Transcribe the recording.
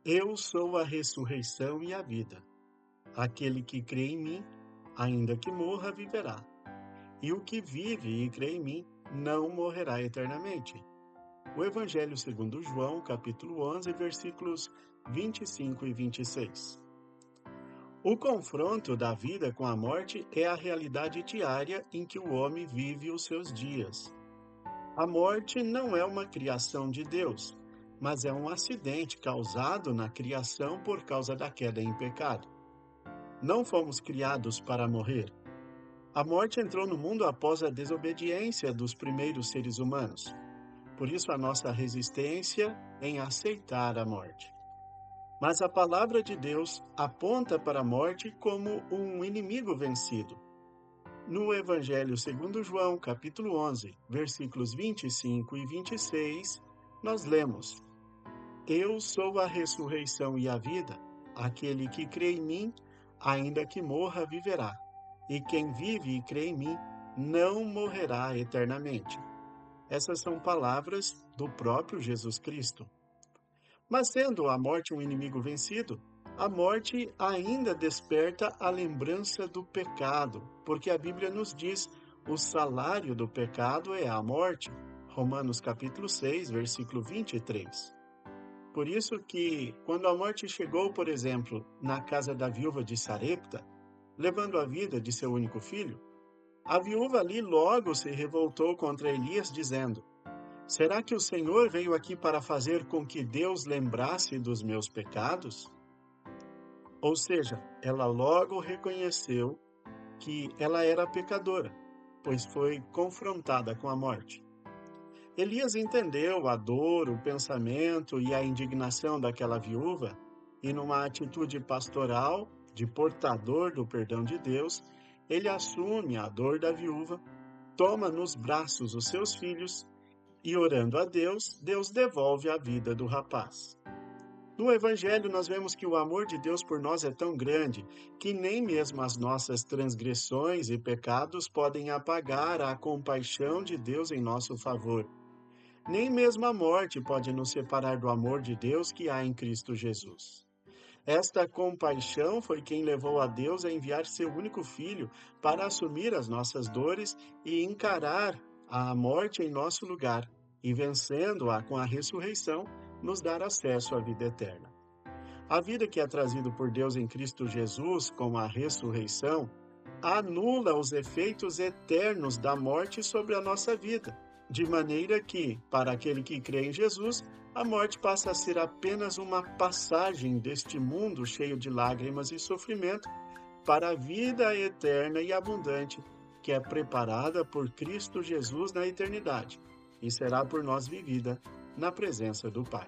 Eu sou a ressurreição e a vida. Aquele que crê em mim, ainda que morra, viverá. E o que vive e crê em mim, não morrerá eternamente. O Evangelho segundo João, capítulo 11, versículos 25 e 26. O confronto da vida com a morte é a realidade diária em que o homem vive os seus dias. A morte não é uma criação de Deus, mas é um acidente causado na criação por causa da queda em pecado. Não fomos criados para morrer. A morte entrou no mundo após a desobediência dos primeiros seres humanos. Por isso a nossa resistência em aceitar a morte. Mas a palavra de Deus aponta para a morte como um inimigo vencido. No Evangelho segundo João, capítulo 11, versículos 25 e 26, nós lemos: Eu sou a ressurreição e a vida. Aquele que crê em mim, ainda que morra, viverá. E quem vive e crê em mim, não morrerá eternamente. Essas são palavras do próprio Jesus Cristo. Mas sendo a morte um inimigo vencido, a morte ainda desperta a lembrança do pecado, porque a Bíblia nos diz: o salário do pecado é a morte. Romanos capítulo 6, versículo 23. Por isso que, quando a morte chegou, por exemplo, na casa da viúva de Sarepta, levando a vida de seu único filho, a viúva ali logo se revoltou contra Elias, dizendo: Será que o Senhor veio aqui para fazer com que Deus lembrasse dos meus pecados? Ou seja, ela logo reconheceu que ela era pecadora, pois foi confrontada com a morte. Elias entendeu a dor, o pensamento e a indignação daquela viúva e, numa atitude pastoral, de portador do perdão de Deus, ele assume a dor da viúva, toma nos braços os seus filhos e, orando a Deus, Deus devolve a vida do rapaz. No Evangelho, nós vemos que o amor de Deus por nós é tão grande que nem mesmo as nossas transgressões e pecados podem apagar a compaixão de Deus em nosso favor. Nem mesmo a morte pode nos separar do amor de Deus que há em Cristo Jesus. Esta compaixão foi quem levou a Deus a enviar seu único filho para assumir as nossas dores e encarar a morte em nosso lugar, e vencendo-a com a ressurreição, nos dar acesso à vida eterna. A vida que é trazida por Deus em Cristo Jesus, com a ressurreição, anula os efeitos eternos da morte sobre a nossa vida, de maneira que, para aquele que crê em Jesus, a morte passa a ser apenas uma passagem deste mundo cheio de lágrimas e sofrimento para a vida eterna e abundante que é preparada por Cristo Jesus na eternidade e será por nós vivida na presença do Pai.